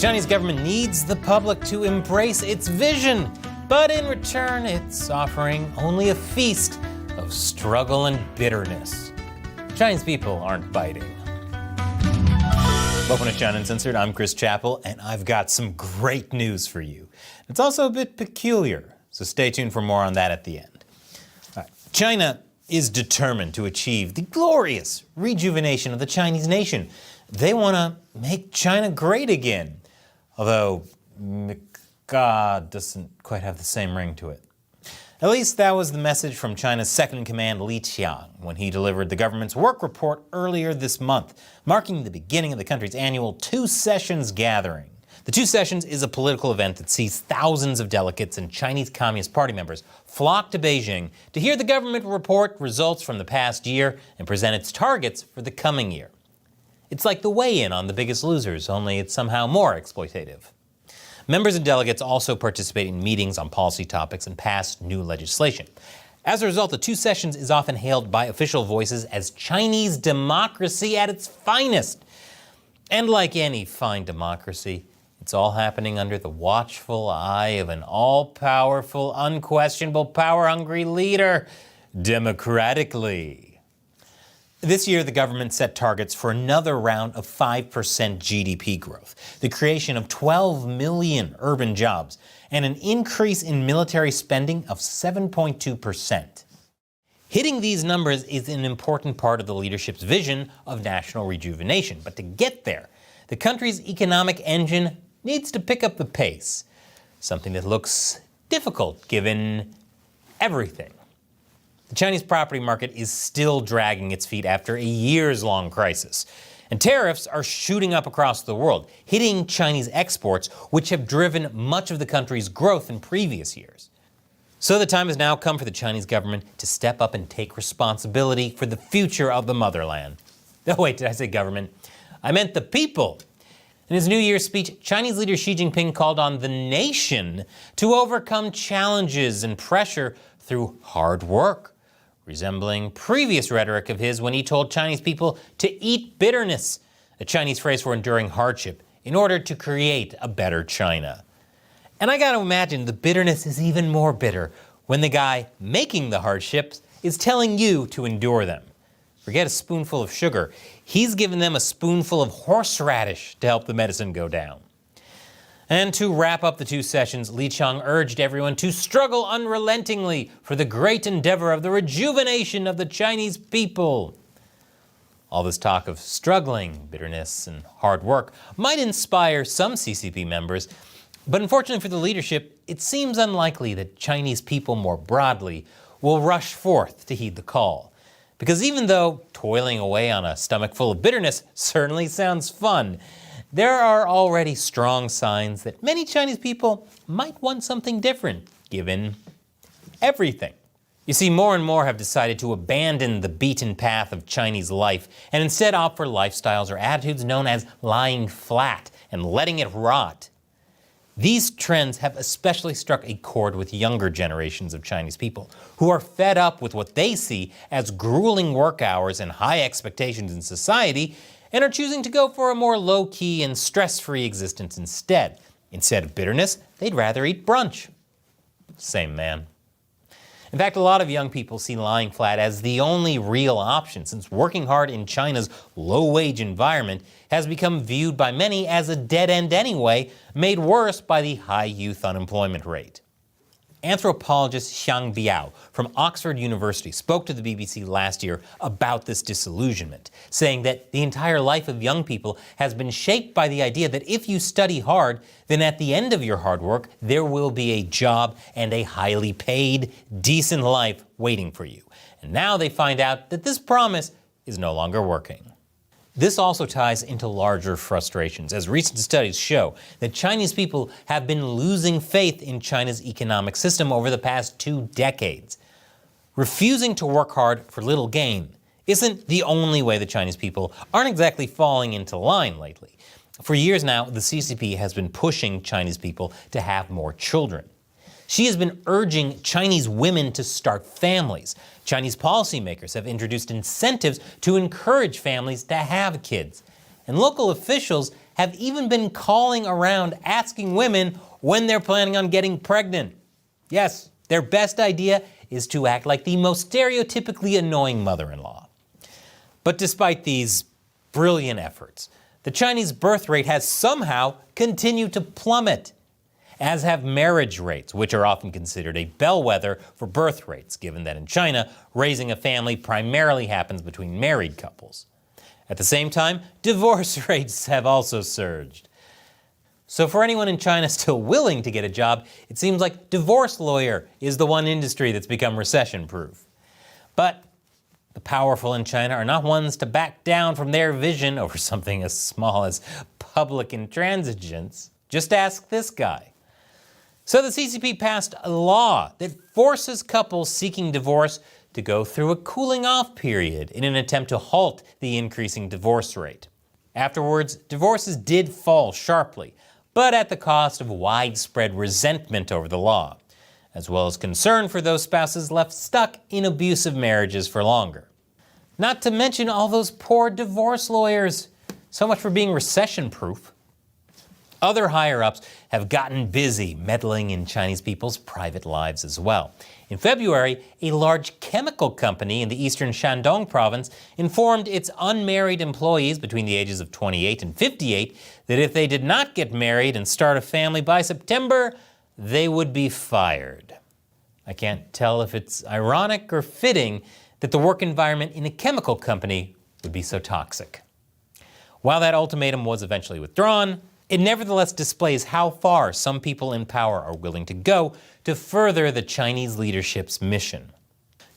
Chinese government needs the public to embrace its vision, but in return, it's offering only a feast of struggle and bitterness. Chinese people aren't biting. Welcome to China Uncensored. I'm Chris Chappell, and I've got some great news for you. It's also a bit peculiar, so stay tuned for more on that at the end. China is determined to achieve the glorious rejuvenation of the Chinese nation. They want to make China great again, although God doesn't quite have the same ring to it. At least that was the message from China's second-in-command Li Qiang when he delivered the government's work report earlier this month, marking the beginning of the country's annual Two Sessions gathering. The Two Sessions is a political event that sees thousands of delegates and Chinese Communist Party members flock to Beijing to hear the government report results from the past year and present its targets for the coming year. It's like the weigh-in on The Biggest Losers, only it's somehow more exploitative. Members and delegates also participate in meetings on policy topics and pass new legislation. As a result, the Two Sessions is often hailed by official voices as Chinese democracy at its finest. And like any fine democracy, it's all happening under the watchful eye of an all-powerful, unquestionable, power-hungry leader, democratically. This year, the government set targets for another round of 5% GDP growth, the creation of 12 million urban jobs, and an increase in military spending of 7.2%. Hitting these numbers is an important part of the leadership's vision of national rejuvenation. But to get there, the country's economic engine needs to pick up the pace, something that looks difficult given everything. The Chinese property market is still dragging its feet after a years-long crisis. And tariffs are shooting up across the world, hitting Chinese exports, which have driven much of the country's growth in previous years. So the time has now come for the Chinese government to step up and take responsibility for the future of the motherland. Oh wait, did I say government? I meant the people. In his New Year's speech, Chinese leader Xi Jinping called on the nation to overcome challenges and pressure through hard work, resembling previous rhetoric of his when he told Chinese people to eat bitterness, a Chinese phrase for enduring hardship, in order to create a better China. And I gotta imagine the bitterness is even more bitter when the guy making the hardships is telling you to endure them. Forget a spoonful of sugar. He's given them a spoonful of horseradish to help the medicine go down. And to wrap up the Two Sessions, Li Qiang urged everyone to struggle unrelentingly for the great endeavor of the rejuvenation of the Chinese people. All this talk of struggling, bitterness, and hard work might inspire some CCP members, but unfortunately for the leadership, it seems unlikely that Chinese people more broadly will rush forth to heed the call. Because even though toiling away on a stomach full of bitterness certainly sounds fun, there are already strong signs that many Chinese people might want something different, given everything. You see, more and more have decided to abandon the beaten path of Chinese life and instead opt for lifestyles or attitudes known as lying flat and letting it rot. These trends have especially struck a chord with younger generations of Chinese people who are fed up with what they see as grueling work hours and high expectations in society and are choosing to go for a more low-key and stress-free existence instead. Instead of bitterness, they'd rather eat brunch. Same man. In fact, a lot of young people see lying flat as the only real option, since working hard in China's low-wage environment has become viewed by many as a dead end anyway, made worse by the high youth unemployment rate. Anthropologist Xiang Biao from Oxford University spoke to the BBC last year about this disillusionment, saying that the entire life of young people has been shaped by the idea that if you study hard, then at the end of your hard work, there will be a job and a highly paid, decent life waiting for you. And now they find out that this promise is no longer working. This also ties into larger frustrations, as recent studies show that Chinese people have been losing faith in China's economic system over the past 2 decades. Refusing to work hard for little gain isn't the only way the Chinese people aren't exactly falling into line lately. For years now, the CCP has been pushing Chinese people to have more children. She has been urging Chinese women to start families. Chinese policymakers have introduced incentives to encourage families to have kids. And local officials have even been calling around asking women when they're planning on getting pregnant. Yes, their best idea is to act like the most stereotypically annoying mother-in-law. But despite these brilliant efforts, the Chinese birth rate has somehow continued to plummet, as have marriage rates, which are often considered a bellwether for birth rates, given that in China, raising a family primarily happens between married couples. At the same time, divorce rates have also surged. So for anyone in China still willing to get a job, it seems like divorce lawyer is the one industry that's become recession-proof. But the powerful in China are not ones to back down from their vision over something as small as public intransigence. Just ask this guy. So the CCP passed a law that forces couples seeking divorce to go through a cooling-off period in an attempt to halt the increasing divorce rate. Afterwards, divorces did fall sharply, but at the cost of widespread resentment over the law, as well as concern for those spouses left stuck in abusive marriages for longer. Not to mention all those poor divorce lawyers. So much for being recession-proof. Other higher-ups have gotten busy meddling in Chinese people's private lives as well. In February, a large chemical company in the eastern Shandong province informed its unmarried employees between the ages of 28 and 58 that if they did not get married and start a family by September, they would be fired. I can't tell if it's ironic or fitting that the work environment in a chemical company would be so toxic. While that ultimatum was eventually withdrawn, it nevertheless displays how far some people in power are willing to go to further the Chinese leadership's mission.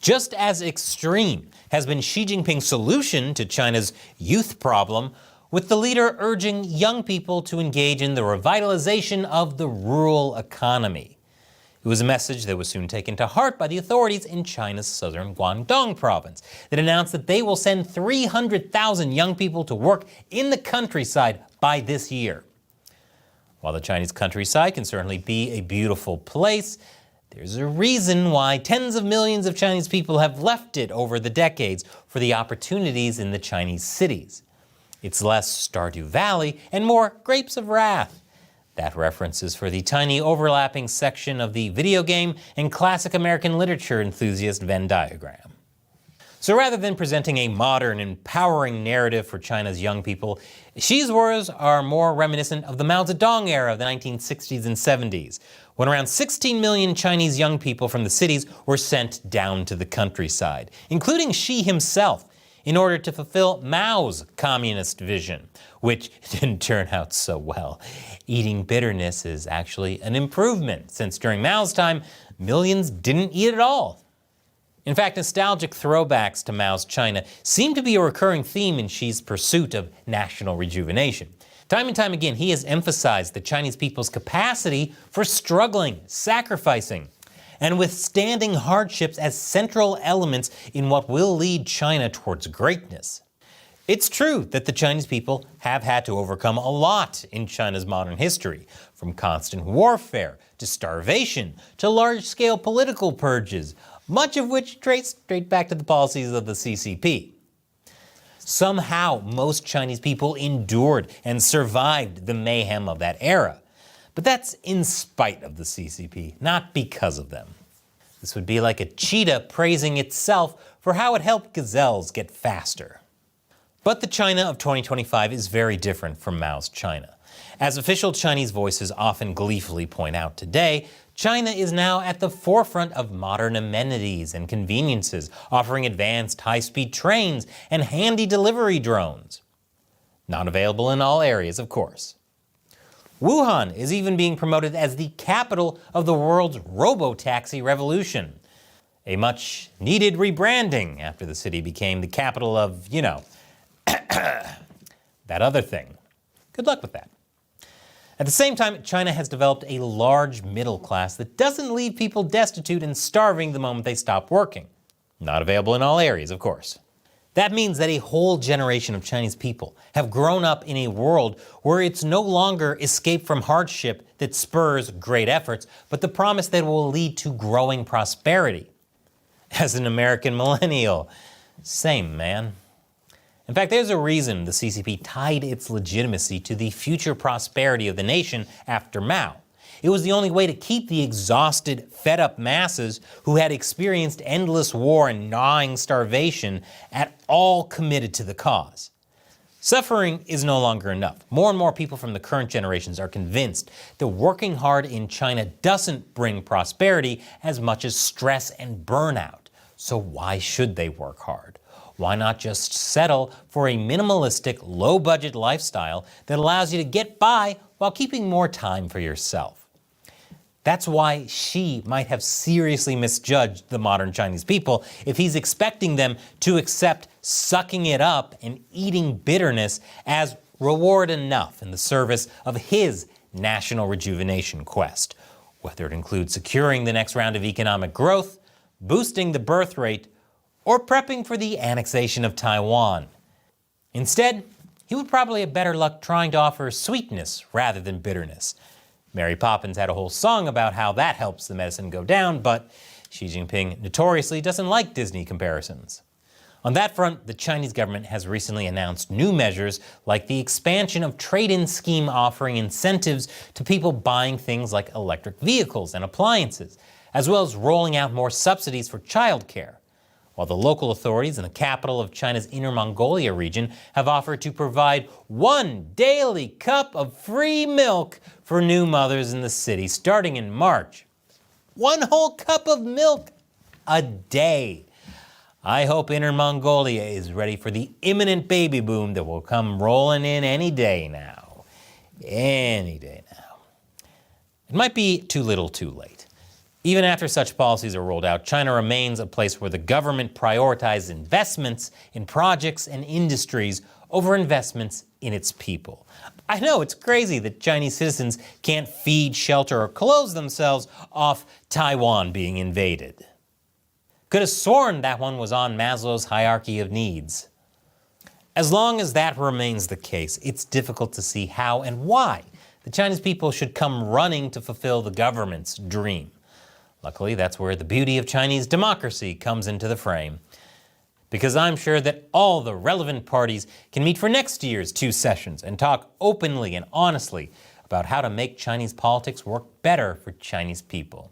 Just as extreme has been Xi Jinping's solution to China's youth problem, with the leader urging young people to engage in the revitalization of the rural economy. It was a message that was soon taken to heart by the authorities in China's southern Guangdong province that announced that they will send 300,000 young people to work in the countryside by this year. While the Chinese countryside can certainly be a beautiful place, there's a reason why tens of millions of Chinese people have left it over the decades for the opportunities in the Chinese cities. It's less Stardew Valley and more Grapes of Wrath. That reference is for the tiny overlapping section of the video game and classic American literature enthusiast Venn diagram. So rather than presenting a modern, empowering narrative for China's young people, Xi's words are more reminiscent of the Mao Zedong era of the 1960s and 70s, when around 16 million Chinese young people from the cities were sent down to the countryside, including Xi himself, in order to fulfill Mao's communist vision, which didn't turn out so well. Eating bitterness is actually an improvement, since during Mao's time, millions didn't eat at all. In fact, nostalgic throwbacks to Mao's China seem to be a recurring theme in Xi's pursuit of national rejuvenation. Time and time again, he has emphasized the Chinese people's capacity for struggling, sacrificing, and withstanding hardships as central elements in what will lead China towards greatness. It's true that the Chinese people have had to overcome a lot in China's modern history, from constant warfare to starvation to large-scale political purges, much of which trace straight back to the policies of the CCP. Somehow, most Chinese people endured and survived the mayhem of that era. But that's in spite of the CCP, not because of them. This would be like a cheetah praising itself for how it helped gazelles get faster. But the China of 2025 is very different from Mao's China. As official Chinese voices often gleefully point out today, China is now at the forefront of modern amenities and conveniences, offering advanced high-speed trains and handy delivery drones. Not available in all areas, of course. Wuhan is even being promoted as the capital of the world's robo-taxi revolution. A much-needed rebranding after the city became the capital of, that other thing. Good luck with that. At the same time, China has developed a large middle class that doesn't leave people destitute and starving the moment they stop working. Not available in all areas, of course. That means that a whole generation of Chinese people have grown up in a world where it's no longer escape from hardship that spurs great efforts, but the promise that it will lead to growing prosperity. As an American millennial, same, man. In fact, there's a reason the CCP tied its legitimacy to the future prosperity of the nation after Mao. It was the only way to keep the exhausted, fed-up masses who had experienced endless war and gnawing starvation at all committed to the cause. Suffering is no longer enough. More and more people from the current generations are convinced that working hard in China doesn't bring prosperity as much as stress and burnout. So why should they work hard? Why not just settle for a minimalistic, low-budget lifestyle that allows you to get by while keeping more time for yourself? That's why Xi might have seriously misjudged the modern Chinese people if he's expecting them to accept sucking it up and eating bitterness as reward enough in the service of his national rejuvenation quest, whether it includes securing the next round of economic growth, boosting the birth rate, or prepping for the annexation of Taiwan. Instead, he would probably have better luck trying to offer sweetness rather than bitterness. Mary Poppins had a whole song about how that helps the medicine go down, but Xi Jinping notoriously doesn't like Disney comparisons. On that front, the Chinese government has recently announced new measures like the expansion of trade-in scheme offering incentives to people buying things like electric vehicles and appliances, as well as rolling out more subsidies for childcare. While the local authorities in the capital of China's Inner Mongolia region have offered to provide 1 daily cup of free milk for new mothers in the city starting in March. 1 whole cup of milk a day. I hope Inner Mongolia is ready for the imminent baby boom that will come rolling in any day now. Any day now. It might be too little too late. Even after such policies are rolled out, China remains a place where the government prioritizes investments in projects and industries over investments in its people. I know it's crazy that Chinese citizens can't feed, shelter, or clothe themselves off Taiwan being invaded. Could have sworn that one was on Maslow's hierarchy of needs. As long as that remains the case, it's difficult to see how and why the Chinese people should come running to fulfill the government's dream. Luckily, that's where the beauty of Chinese democracy comes into the frame. Because I'm sure that all the relevant parties can meet for next year's 2 sessions and talk openly and honestly about how to make Chinese politics work better for Chinese people.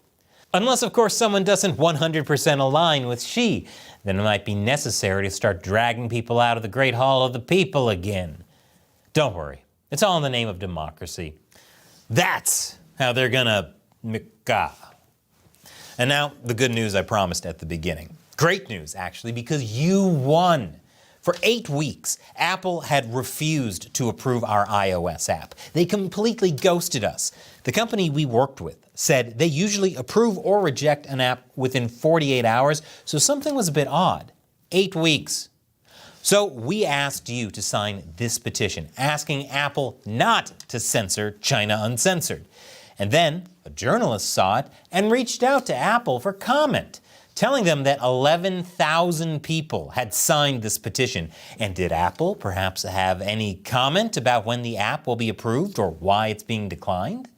Unless, of course, someone doesn't 100% align with Xi, then it might be necessary to start dragging people out of the Great Hall of the People again. Don't worry, it's all in the name of democracy. That's how they're gonna mika. And now, the good news I promised at the beginning. Great news, actually, because you won. For 8 weeks, Apple had refused to approve our iOS app. They completely ghosted us. The company we worked with said they usually approve or reject an app within 48 hours, so something was a bit odd. 8 weeks. So we asked you to sign this petition, asking Apple not to censor China Uncensored. And then a journalist saw it and reached out to Apple for comment, telling them that 11,000 people had signed this petition. And did Apple perhaps have any comment about when the app will be approved or why it's being declined?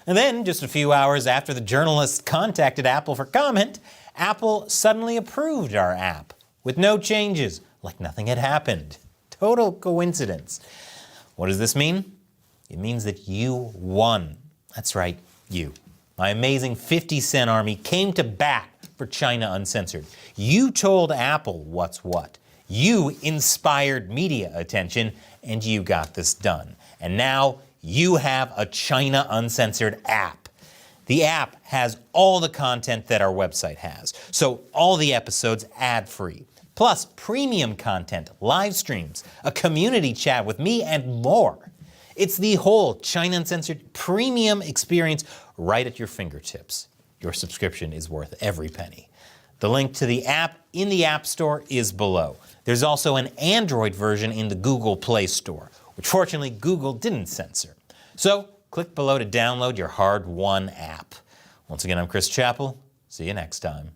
And then, just a few hours after the journalist contacted Apple for comment, Apple suddenly approved our app with no changes, like nothing had happened. Total coincidence. What does this mean? It means that you won. That's right, you. My amazing 50-cent army came to bat for China Uncensored. You told Apple what's what. You inspired media attention, and you got this done. And now you have a China Uncensored app. The app has all the content that our website has, so all the episodes ad-free. Plus premium content, live streams, a community chat with me, and more. It's the whole China Uncensored premium experience right at your fingertips. Your subscription is worth every penny. The link to the app in the App Store is below. There's also an Android version in the Google Play Store, which fortunately Google didn't censor. So click below to download your hard-won app. Once again, I'm Chris Chappell. See you next time.